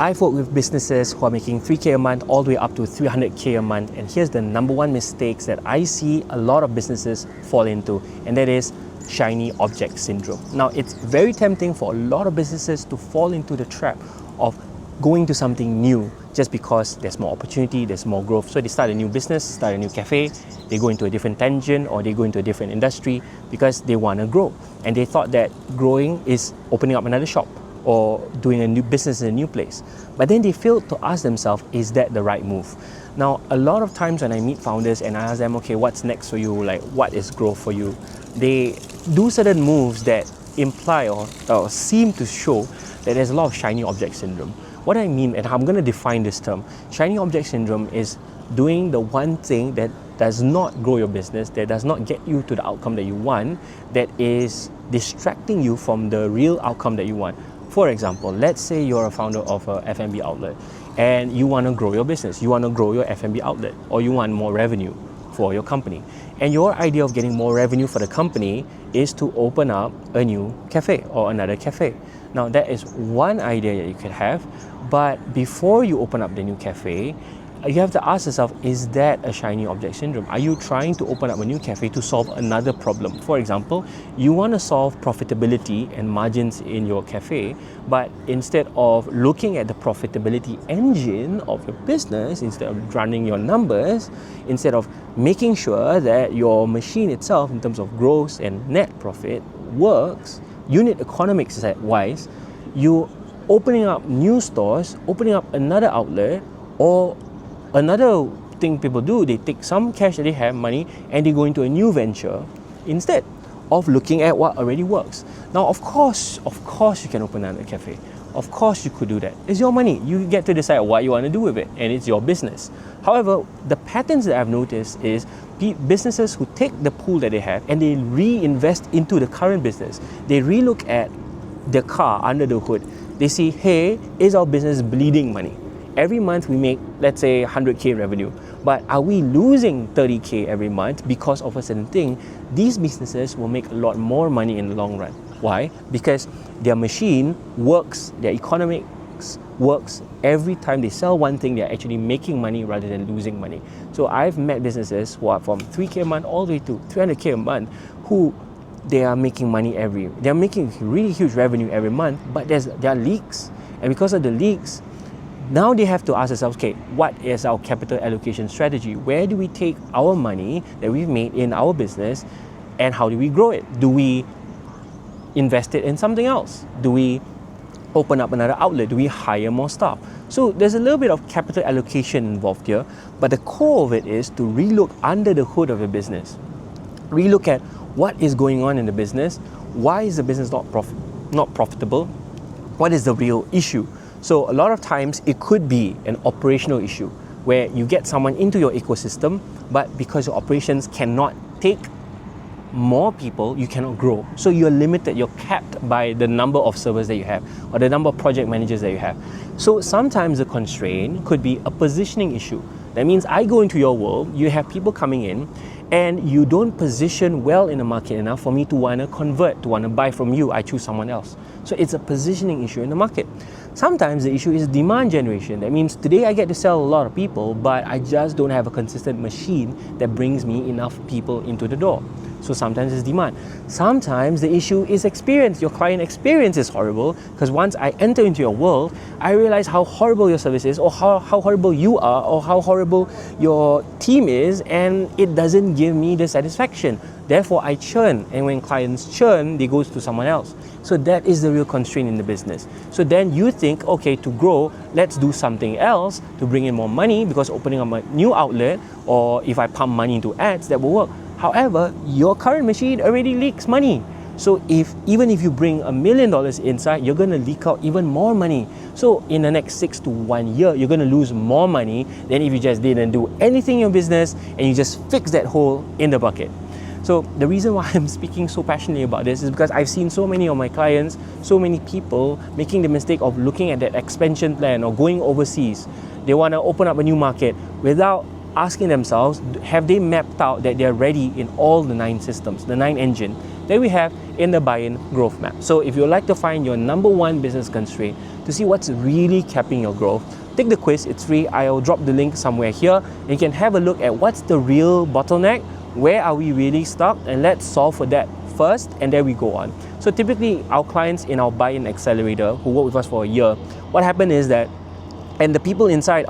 I've worked with businesses who are making 3K a month all the way up to 300K a month, and here's the number one mistakes that I see a lot of businesses fall into, and that is shiny object syndrome. Now, it's very tempting for a lot of businesses to fall into the trap of going to something new just because there's more opportunity, there's more growth. So they start a new business, start a new cafe, they go into a different tangent or they go into a different industry because they want to grow. And they thought that growing is opening up another shop or doing a new business in a new place. But then they failed to ask themselves, is that the right move? Now, a lot of times when I meet founders and I ask them, okay, what's next for you? Like, what is growth for you? They do certain moves that imply or seem to show that there's a lot of shiny object syndrome. What I mean, and I'm going to define this term, shiny object syndrome is doing the one thing that does not grow your business, that does not get you to the outcome that you want, that is distracting you from the real outcome that you want. For example, let's say you're a founder of a F&B outlet and you want to grow your business, you want to grow your F&B outlet, or you want more revenue for your company. And your idea of getting more revenue for the company is to open up a new cafe or another cafe. Now, that is one idea that you could have, but before you open up the new cafe, you have to ask yourself, is that a shiny object syndrome? Are you trying to open up a new cafe to solve another problem? For example, you want to solve profitability and margins in your cafe, but instead of looking at the profitability engine of your business, instead of running your numbers, instead of making sure that your machine itself in terms of gross and net profit works, unit economics wise, you opening up new stores, opening up another outlet, or another thing people do, they take some cash that they have, money, and they go into a new venture instead of looking at what already works. Now, of course, you can open another cafe. Of course, you could do that. It's your money. You get to decide what you want to do with it, and it's your business. However, the patterns that I've noticed is businesses who take the pool that they have and they reinvest into the current business. They relook at the car under the hood. They see, hey, is our business bleeding money? Every month we make, let's say, 100K revenue, but are we losing 30K every month because of a certain thing? These businesses will make a lot more money in the long run. Why? Because their machine works, their economics works. Every time they sell one thing, they're actually making money rather than losing money. So I've met businesses who are from 3K a month all the way to 300K a month who they are making money they're making really huge revenue every month, but there are leaks. And because of the leaks, now they have to ask themselves, okay, what is our capital allocation strategy? Where do we take our money that we've made in our business and how do we grow it? Do we invest it in something else? Do we open up another outlet? Do we hire more staff? So there's a little bit of capital allocation involved here, but the core of it is to relook under the hood of a business. Relook at what is going on in the business. Why is the business not profitable? What is the real issue? So a lot of times it could be an operational issue where you get someone into your ecosystem, but because your operations cannot take more people, you cannot grow. So you're limited, you're capped by the number of servers that you have or the number of project managers that you have. So sometimes the constraint could be a positioning issue. That means I go into your world, you have people coming in, and you don't position well in the market enough for me to want to convert, to want to buy from you. I choose someone else. So it's a positioning issue in the market. Sometimes the issue is demand generation. That means today I get to sell a lot of people, but I just don't have a consistent machine that brings me enough people into the door. So sometimes it's demand. Sometimes the issue is experience. Your client experience is horrible because once I enter into your world, I realize how horrible your service is, or how horrible you are, or how horrible your team is, and it doesn't give me the satisfaction. Therefore, I churn, and when clients churn, they go to someone else. So that is the real constraint in the business. So then you think, okay, to grow, let's do something else to bring in more money, because opening up a new outlet, or if I pump money into ads, that will work. However, your current machine already leaks money. So even if you bring $1 million inside, you're going to leak out even more money. So in the next 6 to 1 year, you're going to lose more money than if you just didn't do anything in your business and you just fix that hole in the bucket. So the reason why I'm speaking so passionately about this is because I've seen so many of my clients, so many people making the mistake of looking at that expansion plan or going overseas. They want to open up a new market without asking themselves, have they mapped out that they're ready in all the 9 systems, the 9 engine that we have in the Buyin growth map. So if you'd like to find your number 1 business constraint to to see what's really capping your growth. Take the quiz, it's free. I'll drop the link somewhere here, and you can have a look at what's the real bottleneck, where are we really stuck, and let's solve for that first, and then we go on. So typically our clients in our Buyin Accelerator who work with us for a year, what happened is that, and the people inside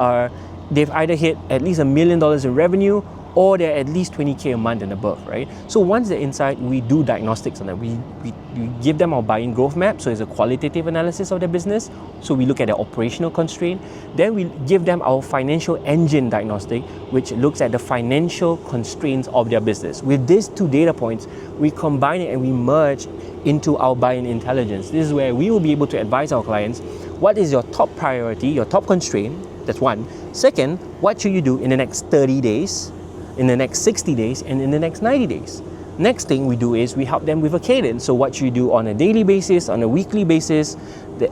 they've either hit at least $1 million in revenue, or they're at least 20K a month and above, right? So once they're inside, we do diagnostics on them. We give them our Buyin growth map, so it's a qualitative analysis of their business. So we look at their operational constraint. Then we give them our financial engine diagnostic, which looks at the financial constraints of their business. With these two data points, we combine it and we merge into our Buyin intelligence. This is where we will be able to advise our clients, what is your top priority, your top constraint? That's one. Second, what should you do in the next 30 days? In the next 60 days, and in the next 90 days. Next thing we do is we help them with a cadence. So what you do on a daily basis, on a weekly basis,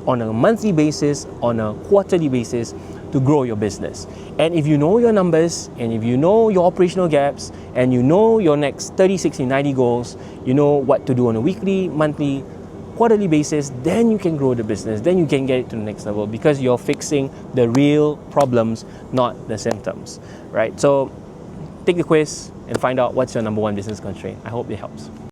on a monthly basis, on a quarterly basis to grow your business. And if you know your numbers, and if you know your operational gaps, and you know your next 30, 60, 90 goals, you know what to do on a weekly, monthly, quarterly basis, then you can grow the business, then you can get it to the next level, because you're fixing the real problems, not the symptoms, right? So take the quiz and find out what's your number one business constraint. I hope it helps.